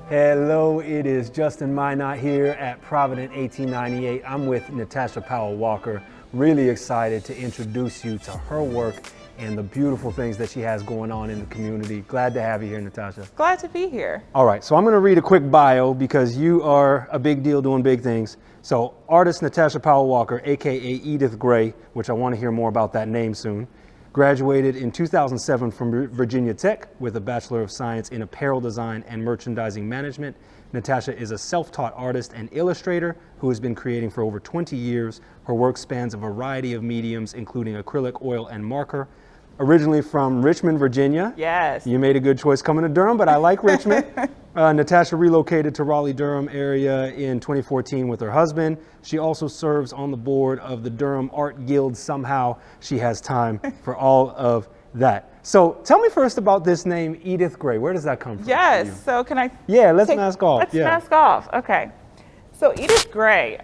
Hello, it is Justin Minot here at Provident 1898. I'm with Natasha Powell Walker. Really excited to introduce you to her work and the beautiful things that she has going on in the community. Glad to have you here, Natasha. Glad to be here. All right, so I'm going to read a quick bio because you are a big deal doing big things. So, artist Natasha Powell Walker, aka Edith Gray, which I want to hear more about that name soon. Graduated in 2007 from Virginia Tech with a Bachelor of Science in Apparel Design and Merchandising Management. Natasha is a self-taught artist and illustrator who has been creating for over 20 years. Her work spans a variety of mediums, including acrylic, oil, and marker. Originally from Richmond, Virginia. Yes. You made a good choice coming to Durham, but I like Richmond. Natasha relocated to Raleigh-Durham area in 2014 with her husband. She also serves on the board of the Durham Art Guild. Somehow she has time for all of that. So tell me first about this name, Edith Gray. Where does that come from? Yes, so can I? Yeah, let's mask off. Let's mask off, okay. So Edith Gray.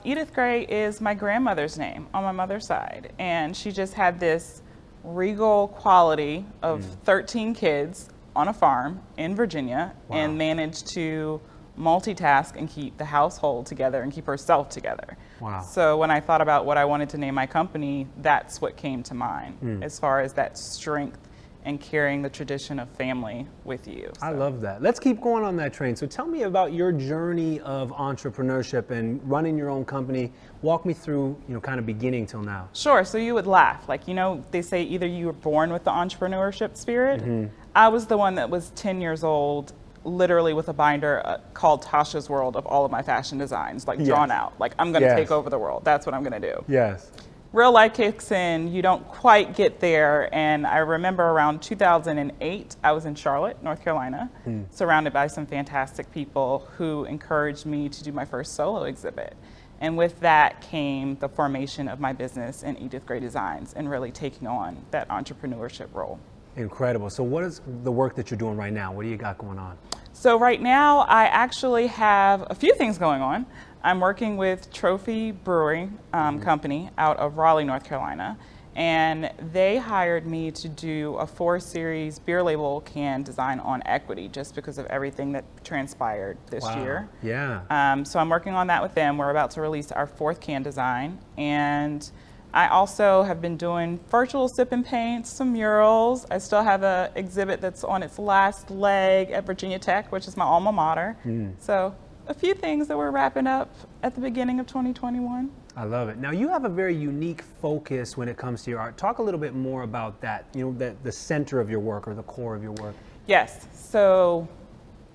Edith Gray is my grandmother's name on my mother's side. And she just had this regal quality of 13 kids on a farm in Virginia. Wow. And managed to multitask and keep the household together and keep herself together. Wow. So when I thought about what I wanted to name my company, that's what came to mind as far as that strength and carrying the tradition of family with you. So. I love that. Let's keep going on that train. So tell me about your journey of entrepreneurship and running your own company. Walk me through, kind of beginning till now. Sure. So you would laugh. They say either you were born with the entrepreneurship spirit. I was the one that was 10 years old, literally with a binder called Tasha's World of all of my fashion designs, drawn out. I'm going to take over the world. That's what I'm going to do. Yes. Real life kicks in, you don't quite get there. And I remember around 2008, I was in Charlotte, North Carolina, surrounded by some fantastic people who encouraged me to do my first solo exhibit. And with that came the formation of my business in Edith Gray Designs and really taking on that entrepreneurship role. Incredible. So what is the work that you're doing right now? What do you got going on? So right now, I actually have a few things going on. I'm working with Trophy Brewing Company out of Raleigh, North Carolina, and they hired me to do a 4-series beer label can design on equity just because of everything that transpired this year. Yeah. So I'm working on that with them. We're about to release our 4th can design, and I also have been doing virtual sip and paints, some murals. I still have an exhibit that's on its last leg at Virginia Tech, which is my alma mater. So a few things that we're wrapping up at the beginning of 2021. I love it. Now you have a very unique focus when it comes to your art. Talk a little bit more about that, the center of your work or the core of your work. Yes, so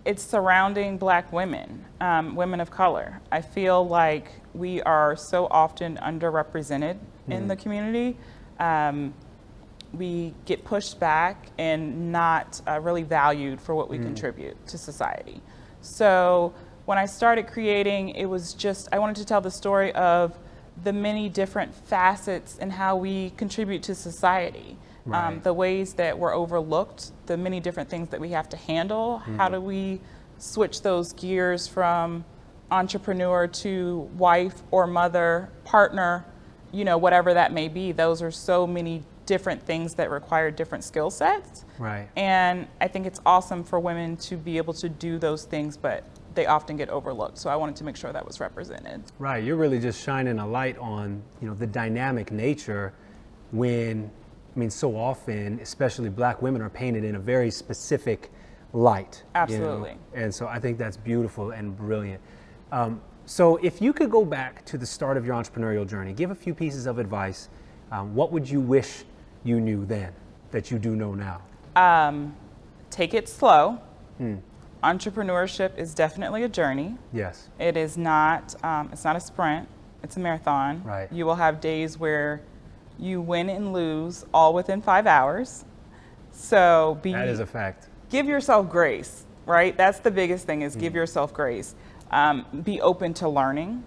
it's surrounding Black women, women of color. I feel like we are so often underrepresented in the community. We get pushed back and not really valued for what we contribute to society. So when I started creating, it was just, I wanted to tell the story of the many different facets and how we contribute to society. Right. The ways that we're overlooked, the many different things that we have to handle. How do we switch those gears from entrepreneur to wife or mother, partner, whatever that may be. Those are so many different things that require different skill sets. Right. And I think it's awesome for women to be able to do those things, but they often get overlooked. So I wanted to make sure that was represented. Right. You're really just shining a light on, the dynamic nature when, so often, especially Black women are painted in a very specific light. Absolutely. And so I think that's beautiful and brilliant. So if you could go back to the start of your entrepreneurial journey, give a few pieces of advice, what would you wish you knew then that you do know now? Take it slow. Entrepreneurship is definitely a journey. Yes. It is not, it's not a sprint, it's a marathon. Right. You will have days where you win and lose all within 5 hours. So that is a fact. Give yourself grace, right? That's the biggest thing is give yourself grace. Be open to learning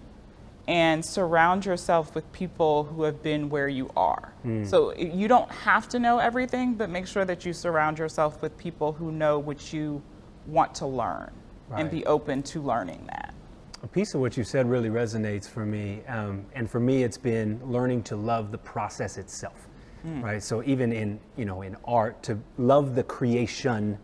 and surround yourself with people who have been where you are. So you don't have to know everything, but make sure that you surround yourself with people who know what you want to learn and be open to learning that. A piece of what you said really resonates for me. And for me, it's been learning to love the process itself, right? So even in, in art, to love the creation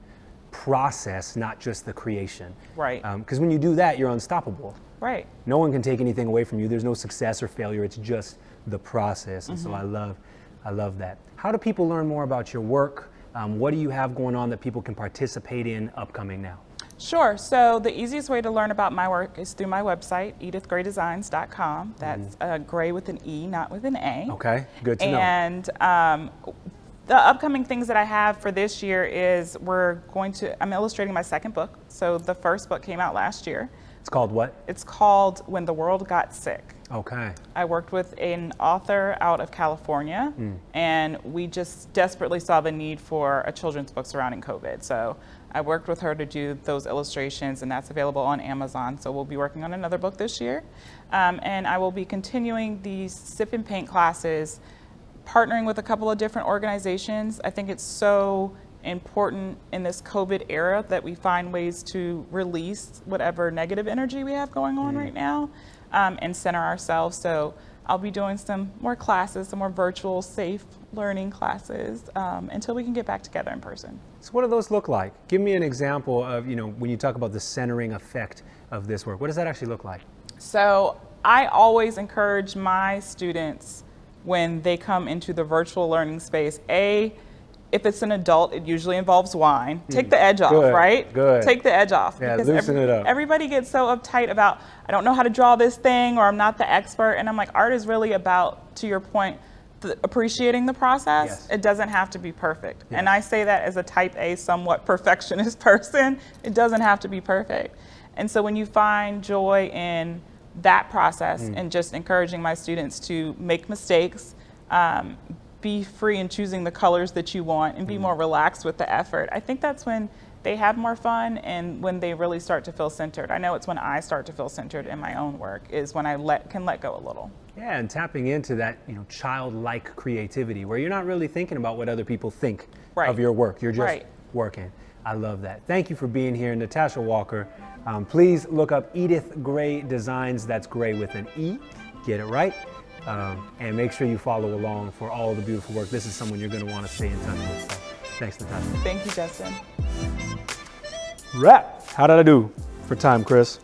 process, not just the creation. Right. Because when you do that, you're unstoppable. Right. No one can take anything away from you. There's no success or failure. It's just the process. And so I love that. How do people learn more about your work? What do you have going on that people can participate in upcoming now? Sure. So the easiest way to learn about my work is through my website, edithgraydesigns.com. That's Gray with an E, not with an A. Okay, good to know. And the upcoming things that I have for this year is I'm illustrating my second book. So the first book came out last year. It's called what? It's called When the World Got Sick. Okay. I worked with an author out of California, and we just desperately saw the need for a children's book surrounding COVID. So I worked with her to do those illustrations, and that's available on Amazon. So we'll be working on another book this year. And I will be continuing these sip and paint classes, partnering with a couple of different organizations. I think it's so important in this COVID era that we find ways to release whatever negative energy we have going on right now, and center ourselves. So I'll be doing some more classes, some more virtual, safe learning classes until we can get back together in person. So what do those look like? Give me an example of, when you talk about the centering effect of this work, what does that actually look like? So I always encourage my students when they come into the virtual learning space, if it's an adult, it usually involves wine. Take the edge off, right? Good. Take the edge off. Yeah, because loosen it up. Everybody gets so uptight about, I don't know how to draw this thing, or I'm not the expert. And I'm like, art is really about, to your point, appreciating the process. Yes. It doesn't have to be perfect. Yes. And I say that as a type A, somewhat perfectionist person. It doesn't have to be perfect. And so when you find joy in that process and just encouraging my students to make mistakes, be free in choosing the colors that you want, and be more relaxed with the effort, I think that's when they have more fun and when they really start to feel centered. I know it's when I start to feel centered in my own work is when I can let go a little. Yeah, and tapping into that, childlike creativity where you're not really thinking about what other people think of your work. You're just working. I love that. Thank you for being here, Natasha Walker. Please look up Edith Gray Designs. That's Gray with an E. Get it right. And make sure you follow along for all the beautiful work. This is someone you're going to want to stay in touch with. So, thanks, Natasha. Thank you, Justin. Wrap. How did I do for time, Chris?